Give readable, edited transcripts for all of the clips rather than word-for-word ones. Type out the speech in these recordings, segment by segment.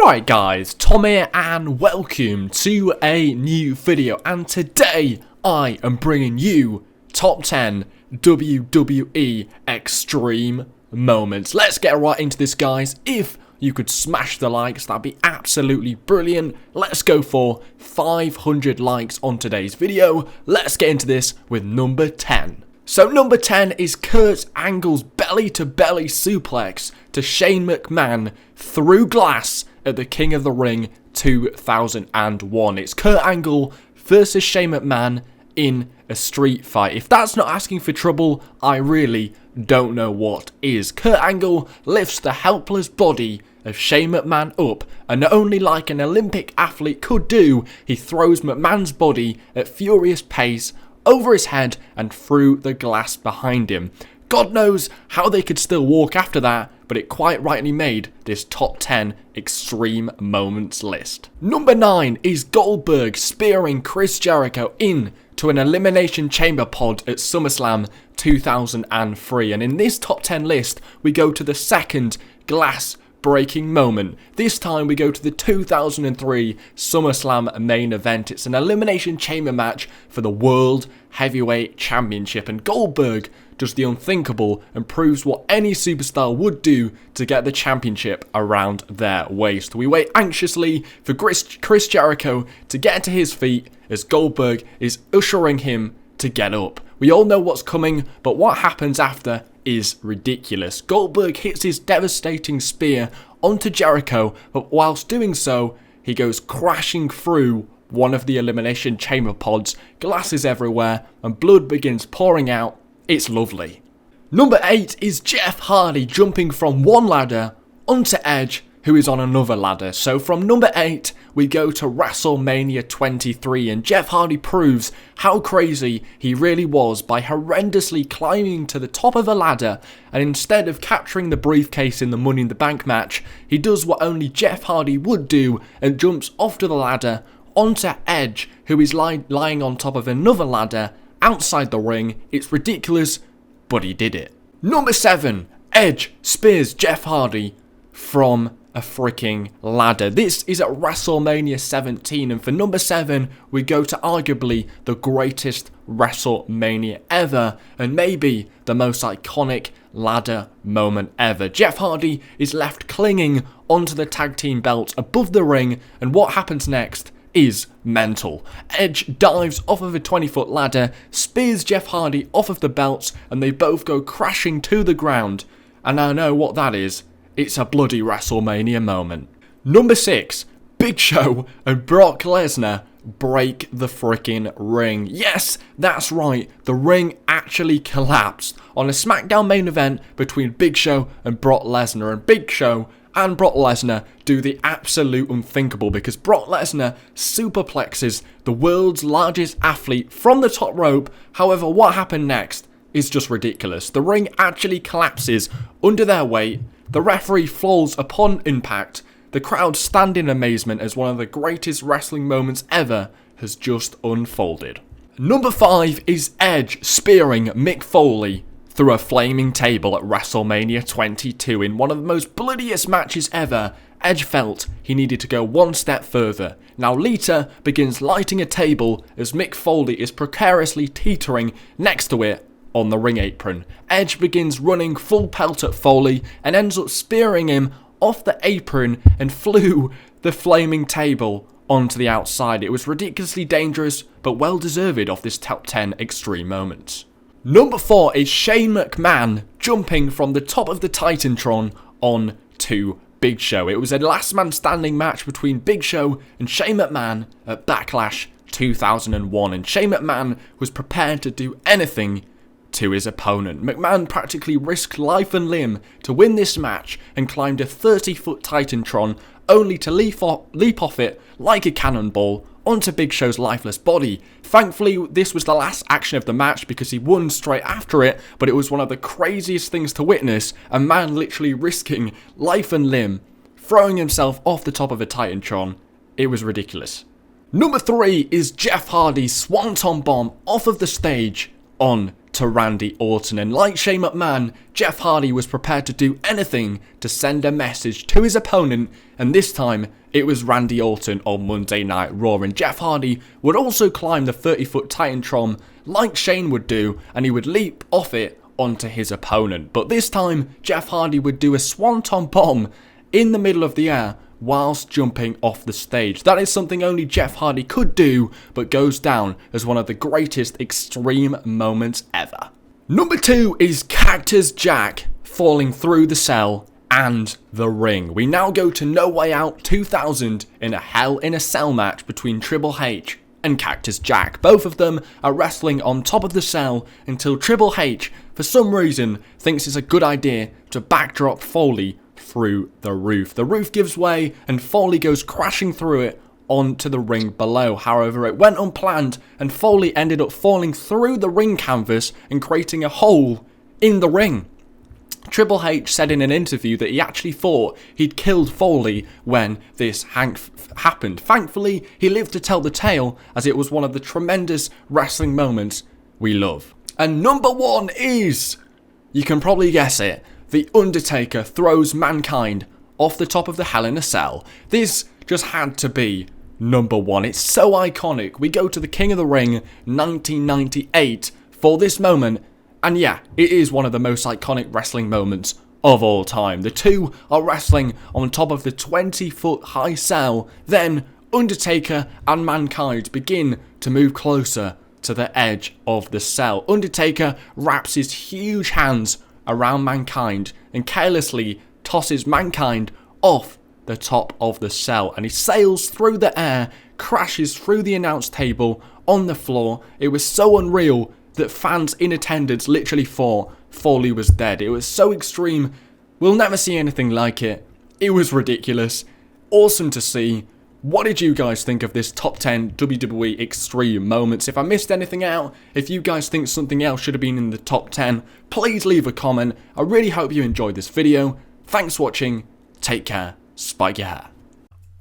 Alright guys, Tom here and welcome to a new video, and today I am bringing you top 10 WWE Extreme Moments. Let's get right into this guys. If you could smash the likes, that'd be absolutely brilliant. Let's go for 500 likes on today's video. Let's get into this with number 10. So number 10 is Kurt Angle's belly-to-belly suplex to Shane McMahon through glass at the King of the Ring 2001. It's Kurt Angle versus Shane McMahon in a street fight. If that's not asking for trouble, I really don't know what is. Kurt Angle lifts the helpless body of Shane McMahon up, and not only like an Olympic athlete could do, he throws McMahon's body at furious pace over his head and through the glass behind him. God knows how they could still walk after that, but it quite rightly made this top 10 extreme moments list. Number 9 is Goldberg spearing Chris Jericho into an Elimination Chamber pod at SummerSlam 2003. And in this top 10 list, we go to the second glass breaking moment. This time we go to the 2003 SummerSlam main event. It's an Elimination Chamber match for the World Heavyweight Championship, and Goldberg does the unthinkable and proves what any superstar would do to get the championship around their waist. We wait anxiously for Chris Jericho to get to his feet as Goldberg is ushering him to get up. We all know what's coming, but what happens after is ridiculous. Goldberg hits his devastating spear onto Jericho, but whilst doing so, he goes crashing through one of the Elimination Chamber pods, glasses everywhere, and blood begins pouring out. It's lovely. Number 8 is Jeff Hardy jumping from one ladder onto Edge, who is on another ladder. So from number 8, we go to WrestleMania 23, and Jeff Hardy proves how crazy he really was by horrendously climbing to the top of a ladder, and instead of capturing the briefcase in the Money in the Bank match, he does what only Jeff Hardy would do and jumps off to the ladder onto Edge, who is lying on top of another ladder outside the ring. It's ridiculous, but he did it. Number 7, Edge spears Jeff Hardy from a freaking ladder. This is at WrestleMania 17, and for number 7, we go to arguably the greatest WrestleMania ever, and maybe the most iconic ladder moment ever. Jeff Hardy is left clinging onto the tag team belt above the ring, and what happens next is mental. Edge dives off of a 20-foot ladder, spears Jeff Hardy off of the belts, and they both go crashing to the ground. And I know what that is. It's a bloody WrestleMania moment. Number 6, Big Show and Brock Lesnar break the freaking ring. Yes, that's right. The ring actually collapsed on a SmackDown main event between Big Show and Brock Lesnar, and Big Show and Brock Lesnar do the absolute unthinkable because Brock Lesnar superplexes the world's largest athlete from the top rope. However, what happened next is just ridiculous. The ring actually collapses under their weight. The referee falls upon impact. The crowd stand in amazement as one of the greatest wrestling moments ever has just unfolded. Number 5 is Edge spearing Mick Foley through a flaming table at WrestleMania 22. In one of the most bloodiest matches ever, Edge felt he needed to go one step further. Now Lita begins lighting a table as Mick Foley is precariously teetering next to it on the ring apron. Edge begins running full pelt at Foley and ends up spearing him off the apron and flew the flaming table onto the outside. It was ridiculously dangerous, but well deserved of this top 10 extreme moments. Number 4 is Shane McMahon jumping from the top of the Titantron on to Big Show. It was a last man standing match between Big Show and Shane McMahon at Backlash 2001, and Shane McMahon was prepared to do anything to his opponent. McMahon practically risked life and limb to win this match and climbed a 30-foot Titantron only to leap off it like a cannonball onto Big Show's lifeless body. Thankfully, this was the last action of the match because he won straight after it, but it was one of the craziest things to witness, a man literally risking life and limb, throwing himself off the top of a Titantron. It was ridiculous. Number 3 is Jeff Hardy's Swanton bomb off of the stage on to Randy Orton, and like Shane McMahon, Jeff Hardy was prepared to do anything to send a message to his opponent, and this time it was Randy Orton on Monday Night Raw, and Jeff Hardy would also climb the 30-foot TITANTRON like Shane would do, and he would leap off it onto his opponent. But this time, Jeff Hardy would do a swanton bomb in the middle of the air whilst jumping off the stage. That is something only Jeff Hardy could do, but goes down as one of the greatest Extreme moments ever. Number 2 is Cactus Jack falling through the cell and the ring. We now go to No Way Out 2000 in a Hell in a Cell match between Triple H and Cactus Jack. Both of them are wrestling on top of the cell until Triple H, for some reason, thinks it's a good idea to backdrop Foley through the roof. The roof gives way and Foley goes crashing through it onto the ring below. However, it went unplanned and Foley ended up falling through the ring canvas and creating a hole in the ring. Triple H said in an interview that he actually thought he'd killed Foley when this happened. Thankfully, he lived to tell the tale, as it was one of the tremendous wrestling moments we love. And number 1 is, you can probably guess it, The Undertaker throws Mankind off the top of the Hell in a Cell. This just had to be number 1. It's so iconic. We go to the King of the Ring 1998 for this moment. And yeah, it is one of the most iconic wrestling moments of all time. The two are wrestling on top of the 20-foot high cell. Then Undertaker and Mankind begin to move closer to the edge of the cell. Undertaker wraps his huge hands around Mankind and carelessly tosses Mankind off the top of the cell, and he sails through the air, crashes through the announce table on the floor. It was so unreal that fans in attendance literally thought Foley was dead. It was so extreme. We'll never see anything like it. It was ridiculous. Awesome to see. What did you guys think of this top 10 WWE Extreme moments? If I missed anything out, if you guys think something else should have been in the top 10, please leave a comment. I really hope you enjoyed this video. Thanks for watching. Take care. Spike your hair.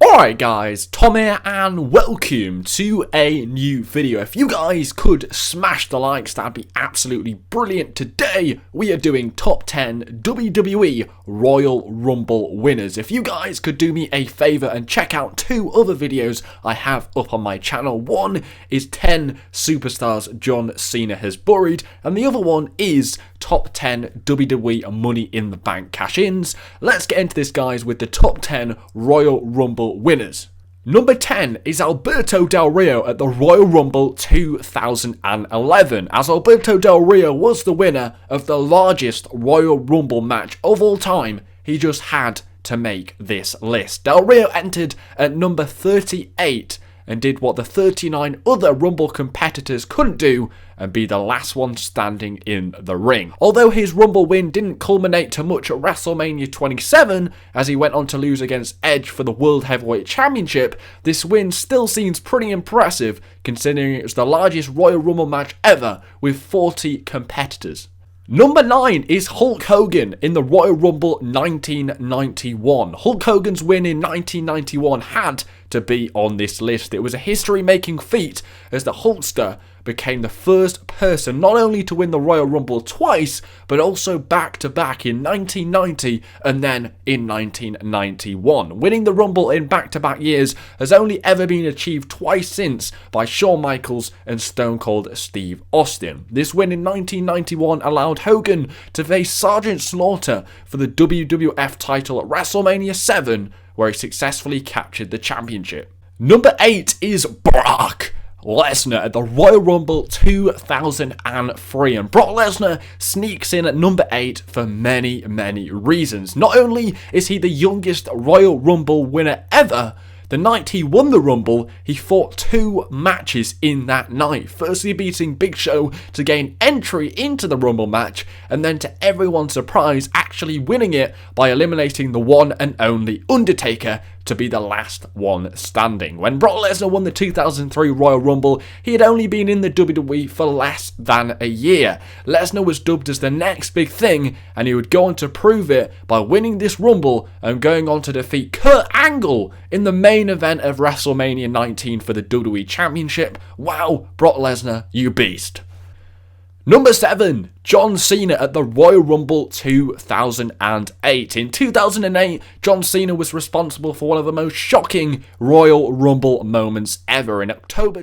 Alright guys, Tom here and welcome to a new video. If you guys could smash the likes, that'd be absolutely brilliant. Today we are doing top 10 WWE Royal Rumble winners. If you guys could do me a favour and check out 2 other videos I have up on my channel. One is 10 superstars John Cena has buried, and the other one is top 10 WWE Money in the Bank cash-ins. Let's get into this guys with the top 10 Royal Rumble winners. Number 10 is Alberto Del Rio at the Royal Rumble 2011, as Alberto Del Rio was the winner of the largest Royal Rumble match of all time. He just had to make this list. Del Rio entered at number 38 and did what the 39 other Rumble competitors couldn't do, and be the last one standing in the ring. Although his Rumble win didn't culminate to much at WrestleMania 27, as he went on to lose against Edge for the World Heavyweight Championship, this win still seems pretty impressive, considering it was the largest Royal Rumble match ever, with 40 competitors. Number 9 is Hulk Hogan in the Royal Rumble 1991. Hulk Hogan's win in 1991 had to be on this list. It was a history-making feat, as the Hulkster became the first person not only to win the Royal Rumble twice, but also back-to-back in 1990 and then in 1991. Winning the Rumble in back-to-back years has only ever been achieved twice since by Shawn Michaels and Stone Cold Steve Austin. This win in 1991 allowed Hogan to face Sergeant Slaughter for the WWF title at WrestleMania 7, where he successfully captured the championship. Number 8 is Brock Lesnar at the Royal Rumble 2003, and Brock Lesnar sneaks in at number 8 for many reasons. Not only is he the youngest Royal Rumble winner ever, the night he won the Rumble, he fought 2 matches in that night. Firstly beating Big Show to gain entry into the Rumble match, and then to everyone's surprise actually winning it by eliminating the one and only Undertaker to be the last one standing. When Brock Lesnar won the 2003 Royal Rumble, he had only been in the WWE for less than a year. Lesnar was dubbed as the next big thing, and he would go on to prove it by winning this Rumble and going on to defeat Kurt Angle in the main event of WrestleMania 19 for the WWE Championship. Wow, Brock Lesnar, you beast. Number 7, John Cena at the Royal Rumble 2008. In 2008, John Cena was responsible for one of the most shocking Royal Rumble moments ever. In October